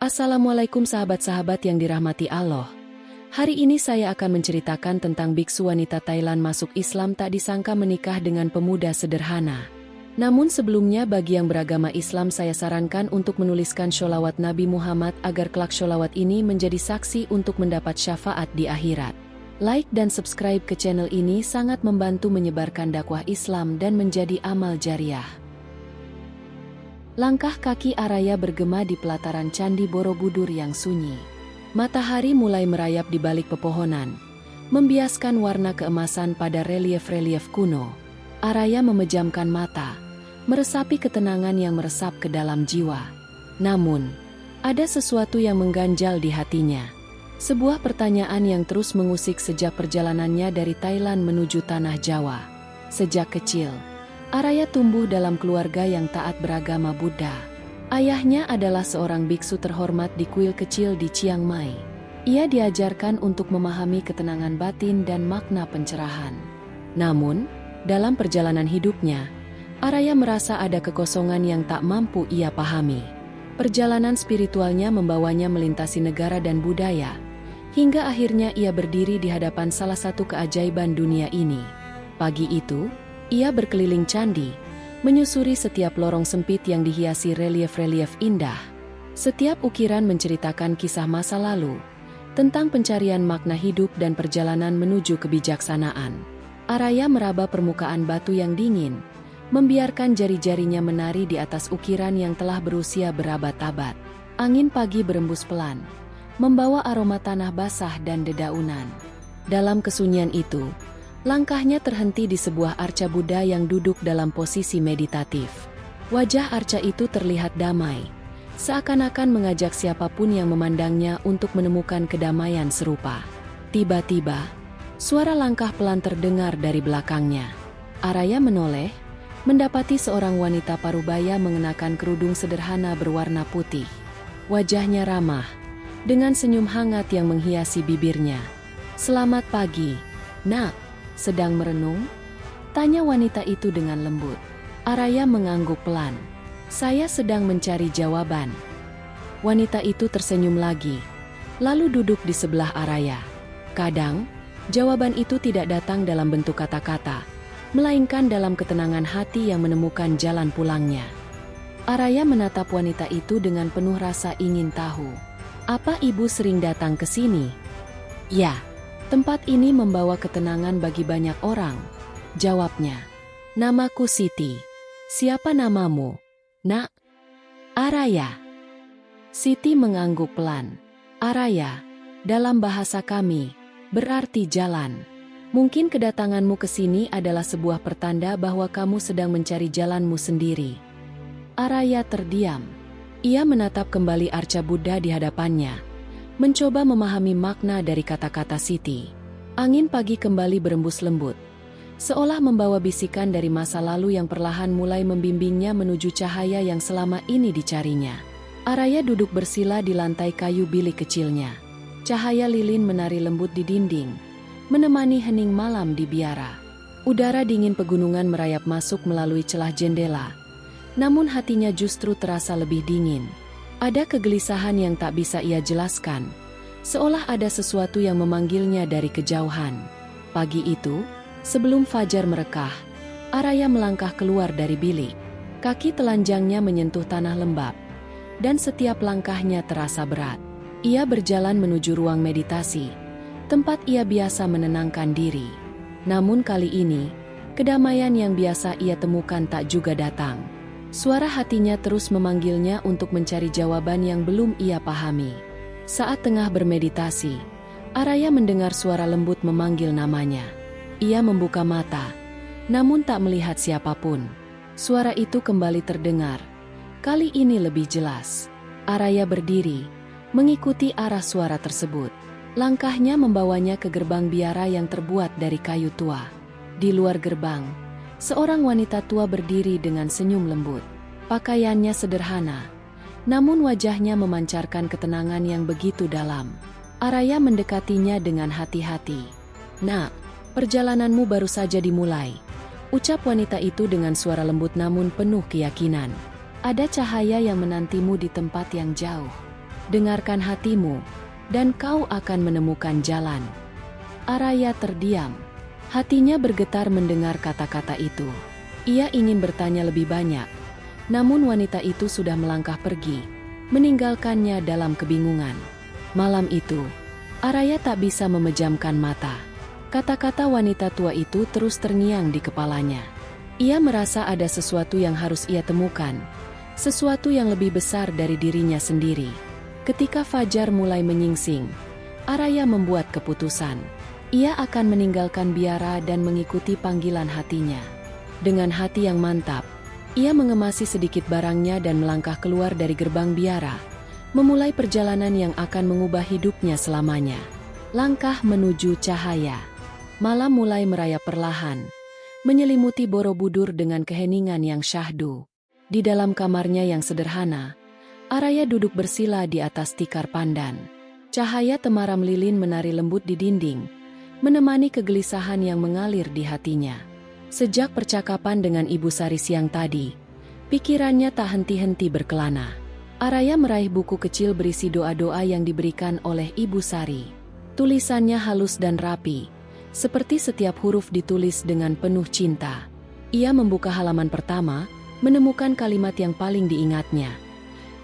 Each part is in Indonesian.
Assalamualaikum sahabat-sahabat yang dirahmati Allah. Hari ini saya akan menceritakan tentang biksu wanita Thailand masuk Islam tak disangka menikah dengan pemuda sederhana. Namun sebelumnya bagi yang beragama Islam saya sarankan untuk menuliskan sholawat Nabi Muhammad agar kelak sholawat ini menjadi saksi untuk mendapat syafaat di akhirat. Like dan subscribe ke channel ini sangat membantu menyebarkan dakwah Islam dan menjadi amal jariah. Langkah kaki Araya bergema di pelataran Candi Borobudur yang sunyi. Matahari mulai merayap di balik pepohonan, membiaskan warna keemasan pada relief-relief kuno. Araya memejamkan mata, meresapi ketenangan yang meresap ke dalam jiwa. Namun, ada sesuatu yang mengganjal di hatinya. Sebuah pertanyaan yang terus mengusik sejak perjalanannya dari Thailand menuju tanah Jawa. Sejak kecil, Araya tumbuh dalam keluarga yang taat beragama Buddha. Ayahnya adalah seorang biksu terhormat di kuil kecil di Chiang Mai. Ia diajarkan untuk memahami ketenangan batin dan makna pencerahan. Namun, dalam perjalanan hidupnya, Araya merasa ada kekosongan yang tak mampu ia pahami. Perjalanan spiritualnya membawanya melintasi negara dan budaya, hingga akhirnya ia berdiri di hadapan salah satu keajaiban dunia ini. Pagi itu, ia berkeliling candi, menyusuri setiap lorong sempit yang dihiasi relief-relief indah. Setiap ukiran menceritakan kisah masa lalu, tentang pencarian makna hidup dan perjalanan menuju kebijaksanaan. Araya meraba permukaan batu yang dingin, membiarkan jari-jarinya menari di atas ukiran yang telah berusia berabad-abad. Angin pagi berembus pelan, membawa aroma tanah basah dan dedaunan. Dalam kesunyian itu, langkahnya terhenti di sebuah arca Buddha yang duduk dalam posisi meditatif. Wajah arca itu terlihat damai, seakan-akan mengajak siapapun yang memandangnya untuk menemukan kedamaian serupa. Tiba-tiba, suara langkah pelan terdengar dari belakangnya. Araya menoleh, mendapati seorang wanita parubaya mengenakan kerudung sederhana berwarna putih. Wajahnya ramah, dengan senyum hangat yang menghiasi bibirnya. "Selamat pagi, Nak. Sedang merenung?" tanya wanita itu dengan lembut. Araya mengangguk pelan. "Saya sedang mencari jawaban." Wanita itu tersenyum lagi, lalu duduk di sebelah Araya. Kadang, jawaban itu tidak datang dalam bentuk kata-kata, melainkan dalam ketenangan hati yang menemukan jalan pulangnya. Araya menatap wanita itu dengan penuh rasa ingin tahu. "Apa ibu sering datang ke sini?" "Ya. Tempat ini membawa ketenangan bagi banyak orang," jawabnya. "Namaku Siti." "Siapa namamu, Nak?" "Araya." Siti mengangguk pelan. "Araya, dalam bahasa kami, berarti jalan. Mungkin kedatanganmu ke sini adalah sebuah pertanda bahwa kamu sedang mencari jalanmu sendiri." Araya terdiam. Ia menatap kembali arca Buddha di hadapannya, mencoba memahami makna dari kata-kata Siti. Angin pagi kembali berembus lembut, seolah membawa bisikan dari masa lalu yang perlahan mulai membimbingnya menuju cahaya yang selama ini dicarinya. Araya duduk bersila di lantai kayu bilik kecilnya. Cahaya lilin menari lembut di dinding, menemani hening malam di biara. Udara dingin pegunungan merayap masuk melalui celah jendela, namun hatinya justru terasa lebih dingin. Ada kegelisahan yang tak bisa ia jelaskan, seolah ada sesuatu yang memanggilnya dari kejauhan. Pagi itu, sebelum fajar merekah, Araya melangkah keluar dari bilik. Kaki telanjangnya menyentuh tanah lembab, dan setiap langkahnya terasa berat. Ia berjalan menuju ruang meditasi, tempat ia biasa menenangkan diri. Namun kali ini, kedamaian yang biasa ia temukan tak juga datang. Suara hatinya terus memanggilnya untuk mencari jawaban yang belum ia pahami. Saat tengah bermeditasi, Araya mendengar suara lembut memanggil namanya. Ia membuka mata, namun tak melihat siapapun. Suara itu kembali terdengar. Kali ini lebih jelas. Araya berdiri, mengikuti arah suara tersebut. Langkahnya membawanya ke gerbang biara yang terbuat dari kayu tua. Di luar gerbang, seorang wanita tua berdiri dengan senyum lembut. Pakaiannya sederhana, namun wajahnya memancarkan ketenangan yang begitu dalam. Araya mendekatinya dengan hati-hati. "Nak, perjalananmu baru saja dimulai," ucap wanita itu dengan suara lembut namun penuh keyakinan. "Ada cahaya yang menantimu di tempat yang jauh." dengarkan hatimu, dan kau akan menemukan jalan. Araya terdiam. Hatinya bergetar mendengar kata-kata itu. Ia ingin bertanya lebih banyak, namun wanita itu sudah melangkah pergi, meninggalkannya dalam kebingungan. Malam itu, Araya tak bisa memejamkan mata. Kata-kata wanita tua itu terus terngiang di kepalanya. Ia merasa ada sesuatu yang harus ia temukan, sesuatu yang lebih besar dari dirinya sendiri. Ketika fajar mulai menyingsing, Araya membuat keputusan. Ia akan meninggalkan biara dan mengikuti panggilan hatinya. Dengan hati yang mantap, ia mengemasi sedikit barangnya dan melangkah keluar dari gerbang biara, memulai perjalanan yang akan mengubah hidupnya selamanya. Langkah menuju cahaya. Malam mulai merayap perlahan, menyelimuti Borobudur dengan keheningan yang syahdu. Di dalam kamarnya yang sederhana, Araya duduk bersila di atas tikar pandan. Cahaya temaram lilin menari lembut di dinding, menemani kegelisahan yang mengalir di hatinya. Sejak percakapan dengan Ibu Sari siang tadi, pikirannya tak henti-henti berkelana. Araya meraih buku kecil berisi doa-doa yang diberikan oleh Ibu Sari. Tulisannya halus dan rapi, seperti setiap huruf ditulis dengan penuh cinta. Ia membuka halaman pertama, menemukan kalimat yang paling diingatnya.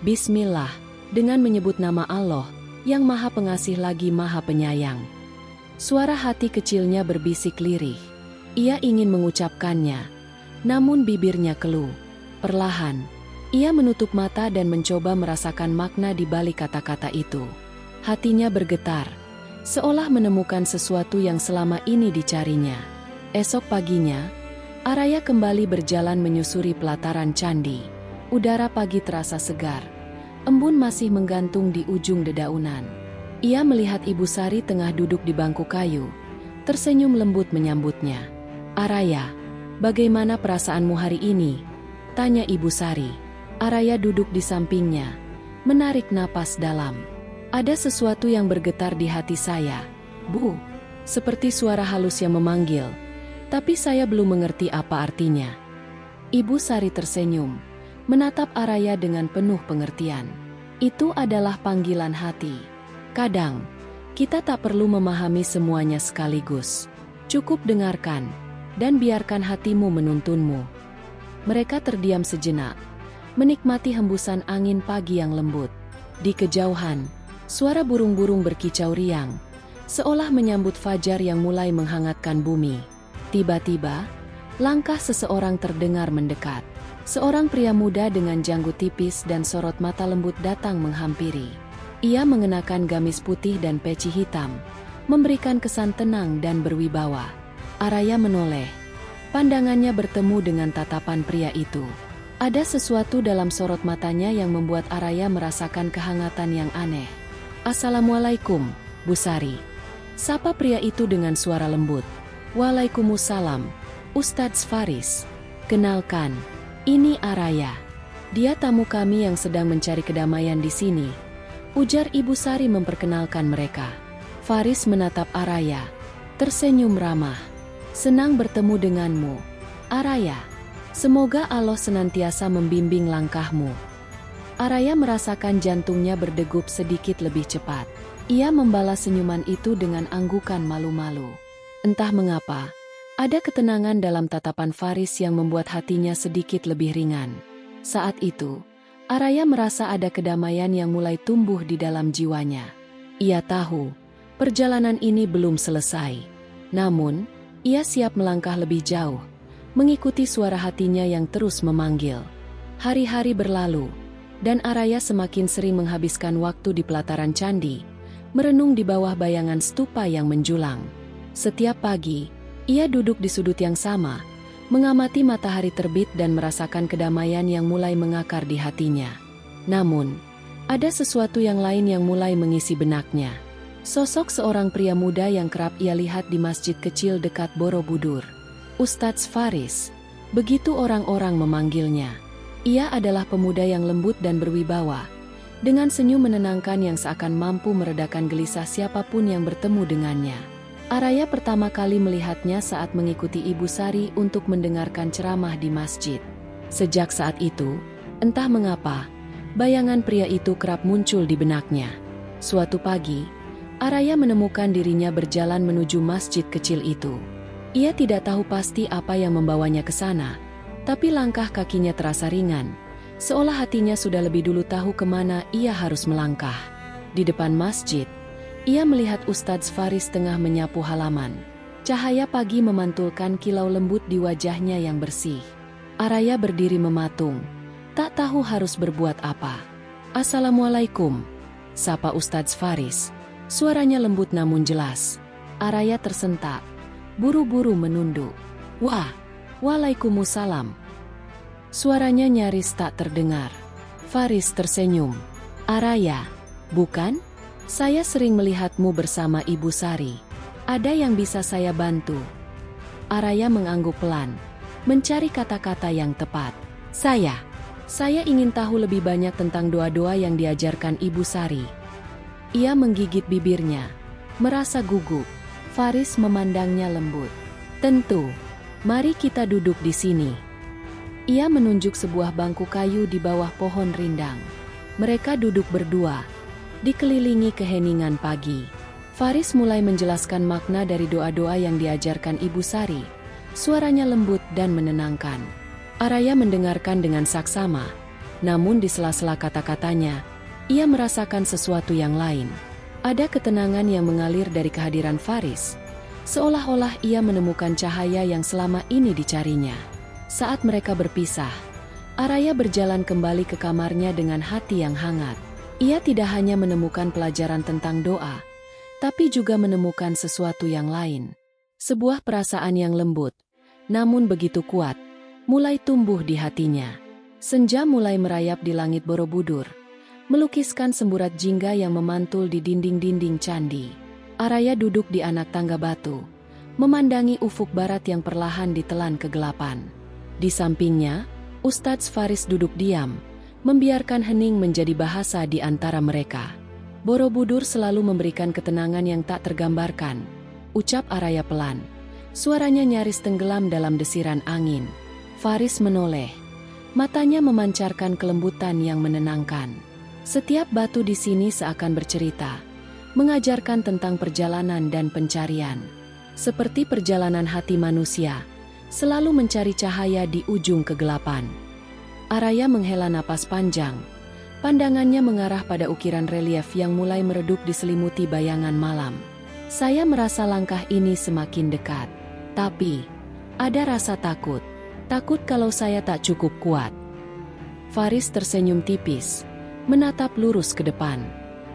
Bismillah, dengan menyebut nama Allah, yang Maha Pengasih lagi Maha Penyayang. Suara hati kecilnya berbisik lirih. Ia ingin mengucapkannya, namun bibirnya keluh. Perlahan, ia menutup mata dan mencoba merasakan makna di balik kata-kata itu. Hatinya bergetar, seolah menemukan sesuatu yang selama ini dicarinya. Esok paginya, Araya kembali berjalan menyusuri pelataran candi. Udara pagi terasa segar. Embun masih menggantung di ujung dedaunan. Ia melihat Ibu Sari tengah duduk di bangku kayu, tersenyum lembut menyambutnya. Araya, bagaimana perasaanmu hari ini? Tanya Ibu Sari. Araya duduk di sampingnya, menarik napas dalam. Ada sesuatu yang bergetar di hati saya, Bu. Seperti suara halus yang memanggil, tapi saya belum mengerti apa artinya. Ibu Sari tersenyum, menatap Araya dengan penuh pengertian. Itu adalah panggilan hati. Kadang, kita tak perlu memahami semuanya sekaligus. Cukup dengarkan, dan biarkan hatimu menuntunmu. Mereka terdiam sejenak, menikmati hembusan angin pagi yang lembut. Di kejauhan, suara burung-burung berkicau riang, seolah menyambut fajar yang mulai menghangatkan bumi. Tiba-tiba, langkah seseorang terdengar mendekat. Seorang pria muda dengan janggut tipis dan sorot mata lembut datang menghampiri. Ia mengenakan gamis putih dan peci hitam, memberikan kesan tenang dan berwibawa. Araya menoleh. Pandangannya bertemu dengan tatapan pria itu. Ada sesuatu dalam sorot matanya yang membuat Araya merasakan kehangatan yang aneh. Assalamualaikum, Bu Sari. Sapa pria itu dengan suara lembut. Waalaikumsalam, Ustadz Faris. Kenalkan, ini Araya. Dia tamu kami yang sedang mencari kedamaian di sini. Ujar Ibu Sari memperkenalkan mereka. Faris menatap Araya, tersenyum ramah. Senang bertemu denganmu, Araya. Semoga Allah senantiasa membimbing langkahmu. Araya merasakan jantungnya berdegup sedikit lebih cepat. Ia membalas senyuman itu dengan anggukan malu-malu. Entah mengapa, ada ketenangan dalam tatapan Faris yang membuat hatinya sedikit lebih ringan. Saat itu, Araya merasa ada kedamaian yang mulai tumbuh di dalam jiwanya. Ia tahu, perjalanan ini belum selesai. Namun, ia siap melangkah lebih jauh, mengikuti suara hatinya yang terus memanggil. Hari-hari berlalu, dan Araya semakin sering menghabiskan waktu di pelataran candi, merenung di bawah bayangan stupa yang menjulang. Setiap pagi, ia duduk di sudut yang sama, mengamati matahari terbit dan merasakan kedamaian yang mulai mengakar di hatinya. Namun, ada sesuatu yang lain yang mulai mengisi benaknya. Sosok seorang pria muda yang kerap ia lihat di masjid kecil dekat Borobudur. Ustadz Faris, begitu orang-orang memanggilnya. Ia adalah pemuda yang lembut dan berwibawa, dengan senyum menenangkan yang seakan mampu meredakan gelisah siapapun yang bertemu dengannya. Araya pertama kali melihatnya saat mengikuti Ibu Sari untuk mendengarkan ceramah di masjid. Sejak saat itu, entah mengapa, Bayangan pria itu kerap muncul di benaknya. Suatu pagi, Araya menemukan dirinya berjalan menuju masjid kecil itu. Ia tidak tahu pasti apa yang membawanya ke sana, tapi langkah kakinya terasa ringan, seolah hatinya sudah lebih dulu tahu kemana ia harus melangkah. Di depan masjid, ia melihat Ustadz Faris tengah menyapu halaman. Cahaya pagi memantulkan kilau lembut di wajahnya yang bersih. Araya berdiri mematung, tak tahu harus berbuat apa. "Assalamualaikum," sapa Ustadz Faris. Suaranya lembut namun jelas. Araya tersentak, buru-buru menunduk. "Waalaikumsalam." Suaranya nyaris tak terdengar. Faris tersenyum. "Araya, bukan? Saya sering melihatmu bersama Ibu Sari. Ada yang bisa saya bantu?" Araya mengangguk pelan, mencari kata-kata yang tepat. Saya ingin tahu lebih banyak tentang doa-doa yang diajarkan Ibu Sari." Ia menggigit bibirnya, merasa gugup. Faris memandangnya lembut. "Tentu, mari kita duduk di sini." Ia menunjuk sebuah bangku kayu di bawah pohon rindang. Mereka duduk berdua, dikelilingi keheningan pagi. Faris mulai menjelaskan makna dari doa-doa yang diajarkan Ibu Sari. Suaranya lembut dan menenangkan. Araya mendengarkan dengan saksama, namun di sela-sela kata-katanya, ia merasakan sesuatu yang lain. Ada ketenangan yang mengalir dari kehadiran Faris, seolah-olah ia menemukan cahaya yang selama ini dicarinya. Saat mereka berpisah, Araya berjalan kembali ke kamarnya dengan hati yang hangat. Ia tidak hanya menemukan pelajaran tentang doa, tapi juga menemukan sesuatu yang lain. Sebuah perasaan yang lembut, namun begitu kuat, mulai tumbuh di hatinya. Senja mulai merayap di langit Borobudur, melukiskan semburat jingga yang memantul di dinding-dinding candi. Araya duduk di anak tangga batu, memandangi ufuk barat yang perlahan ditelan kegelapan. Di sampingnya, Ustadz Faris duduk diam, membiarkan hening menjadi bahasa di antara mereka. "Borobudur selalu memberikan ketenangan yang tak tergambarkan," ucap Araya pelan. Suaranya nyaris tenggelam dalam desiran angin. Faris menoleh, matanya memancarkan kelembutan yang menenangkan. Setiap batu di sini seakan bercerita, mengajarkan tentang perjalanan dan pencarian. Seperti perjalanan hati manusia, selalu mencari cahaya di ujung kegelapan. Araya menghela napas panjang. Pandangannya mengarah pada ukiran relief yang mulai meredup diselimuti bayangan malam. "Saya merasa langkah ini semakin dekat. Tapi, ada rasa takut. Takut kalau saya tak cukup kuat." Faris tersenyum tipis, menatap lurus ke depan.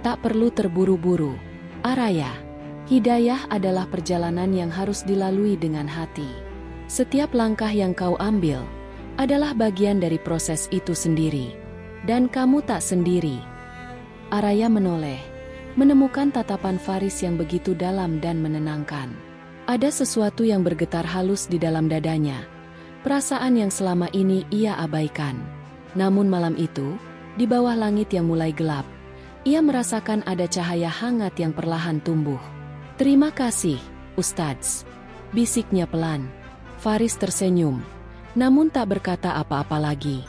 "Tak perlu terburu-buru, Araya. Hidayah adalah perjalanan yang harus dilalui dengan hati. Setiap langkah yang kau ambil adalah bagian dari proses itu sendiri. Dan kamu tak sendiri." Araya menoleh, menemukan tatapan Faris yang begitu dalam dan menenangkan. Ada sesuatu yang bergetar halus di dalam dadanya, perasaan yang selama ini ia abaikan. Namun malam itu, di bawah langit yang mulai gelap, ia merasakan ada cahaya hangat yang perlahan tumbuh. "Terima kasih, Ustadz," bisiknya pelan. Faris tersenyum, namun tak berkata apa-apa lagi.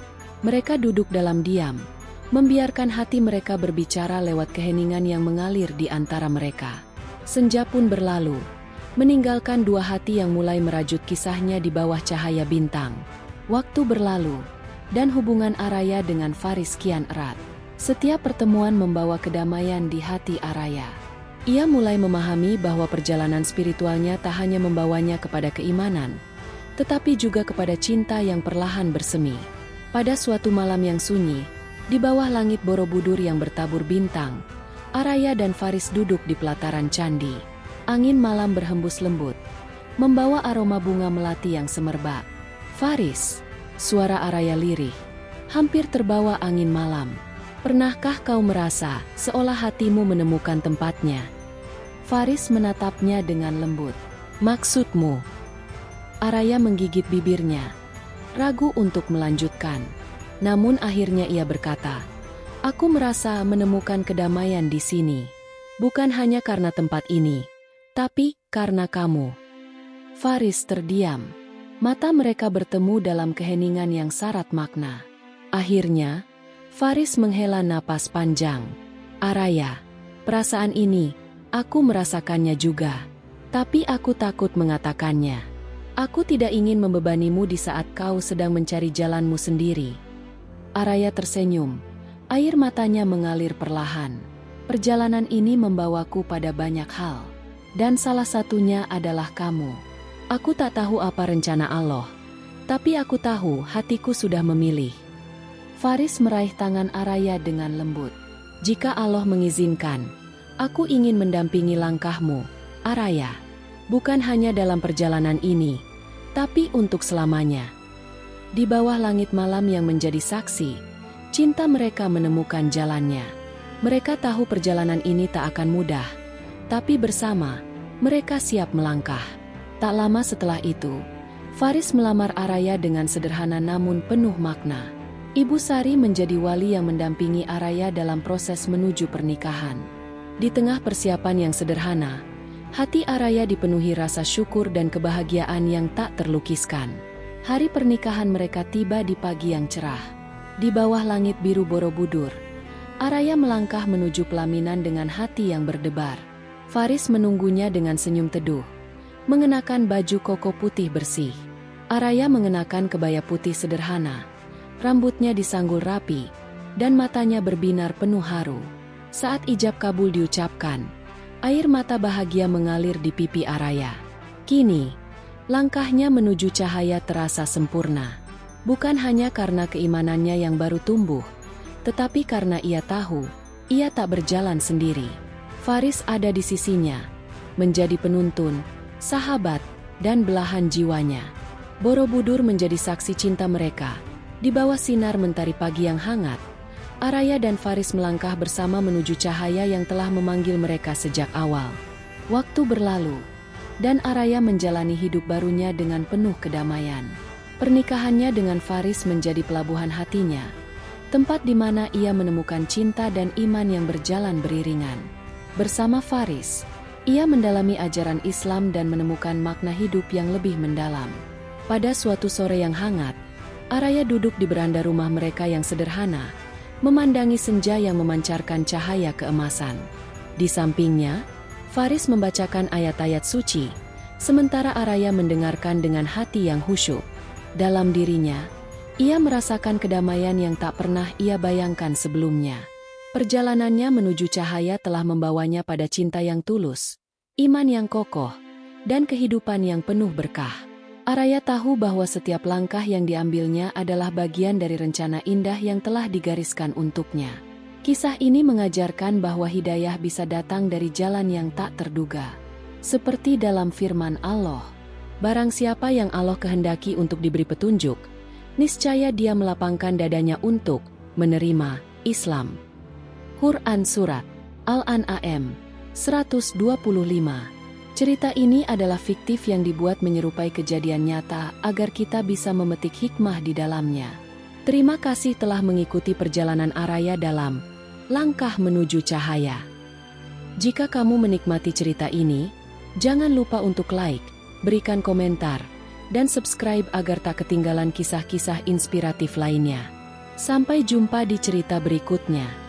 Mereka duduk dalam diam, membiarkan hati mereka berbicara lewat keheningan yang mengalir di antara mereka. Senja pun berlalu, meninggalkan dua hati yang mulai merajut kisahnya di bawah cahaya bintang. Waktu berlalu, dan hubungan Araya dengan Faris kian erat. Setiap pertemuan membawa kedamaian di hati Araya. Ia mulai memahami bahwa perjalanan spiritualnya tak hanya membawanya kepada keimanan, tetapi juga kepada cinta yang perlahan bersemi. Pada suatu malam yang sunyi, di bawah langit Borobudur yang bertabur bintang, Araya dan Faris duduk di pelataran candi. Angin malam berhembus lembut, membawa aroma bunga melati yang semerbak. "Faris," suara Araya lirih, hampir terbawa angin malam. "Pernahkah kau merasa seolah hatimu menemukan tempatnya?" Faris menatapnya dengan lembut. "Maksudmu?" Araya menggigit bibirnya, ragu untuk melanjutkan. Namun akhirnya ia berkata, "Aku merasa menemukan kedamaian di sini. Bukan hanya karena tempat ini, tapi karena kamu." Faris terdiam. Mata mereka bertemu dalam keheningan yang syarat makna. Akhirnya, Faris menghela napas panjang. Araya, perasaan ini, aku merasakannya juga. Tapi aku takut mengatakannya. Aku tidak ingin membebanimu di saat kau sedang mencari jalanmu sendiri. Araya tersenyum. Air matanya mengalir perlahan. Perjalanan ini membawaku pada banyak hal. Dan salah satunya adalah kamu. Aku tak tahu apa rencana Allah. Tapi aku tahu hatiku sudah memilih. Faris meraih tangan Araya dengan lembut. Jika Allah mengizinkan, aku ingin mendampingi langkahmu, Araya. Bukan hanya dalam perjalanan ini, tapi untuk selamanya. Di bawah langit malam yang menjadi saksi, cinta mereka menemukan jalannya. Mereka tahu perjalanan ini tak akan mudah, tapi bersama, mereka siap melangkah. Tak lama setelah itu, Faris melamar Araya dengan sederhana namun penuh makna. Ibu Sari menjadi wali yang mendampingi Araya dalam proses menuju pernikahan. Di tengah persiapan yang sederhana, hati Araya dipenuhi rasa syukur dan kebahagiaan yang tak terlukiskan. Hari pernikahan mereka tiba di pagi yang cerah. Di bawah langit biru Borobudur, Araya melangkah menuju pelaminan dengan hati yang berdebar. Faris menunggunya dengan senyum teduh, mengenakan baju koko putih bersih. Araya mengenakan kebaya putih sederhana. Rambutnya disanggul rapi, dan matanya berbinar penuh haru. Saat ijab kabul diucapkan, air mata bahagia mengalir di pipi Araya. Kini, langkahnya menuju cahaya terasa sempurna. Bukan hanya karena keimanannya yang baru tumbuh, tetapi karena ia tahu, ia tak berjalan sendiri. Faris ada di sisinya, menjadi penuntun, sahabat, dan belahan jiwanya. Borobudur menjadi saksi cinta mereka. Di bawah sinar mentari pagi yang hangat, Araya dan Faris melangkah bersama menuju cahaya yang telah memanggil mereka sejak awal. Waktu berlalu, dan Araya menjalani hidup barunya dengan penuh kedamaian. Pernikahannya dengan Faris menjadi pelabuhan hatinya, tempat di mana ia menemukan cinta dan iman yang berjalan beriringan. Bersama Faris, ia mendalami ajaran Islam dan menemukan makna hidup yang lebih mendalam. Pada suatu sore yang hangat, Araya duduk di beranda rumah mereka yang sederhana, memandangi senja yang memancarkan cahaya keemasan. Di sampingnya, Faris membacakan ayat-ayat suci, sementara Araya mendengarkan dengan hati yang khusyuk. Dalam dirinya, ia merasakan kedamaian yang tak pernah ia bayangkan sebelumnya. Perjalanannya menuju cahaya telah membawanya pada cinta yang tulus, iman yang kokoh, dan kehidupan yang penuh berkah. Araya tahu bahwa setiap langkah yang diambilnya adalah bagian dari rencana indah yang telah digariskan untuknya. Kisah ini mengajarkan bahwa hidayah bisa datang dari jalan yang tak terduga. Seperti dalam firman Allah, barang siapa yang Allah kehendaki untuk diberi petunjuk, niscaya dia melapangkan dadanya untuk menerima Islam. Quran Surat Al-An'am 125. Cerita ini adalah fiktif yang dibuat menyerupai kejadian nyata agar kita bisa memetik hikmah di dalamnya. Terima kasih telah mengikuti perjalanan Araya dalam Langkah Menuju Cahaya. Jika kamu menikmati cerita ini, jangan lupa untuk like, berikan komentar, dan subscribe agar tak ketinggalan kisah-kisah inspiratif lainnya. Sampai jumpa di cerita berikutnya.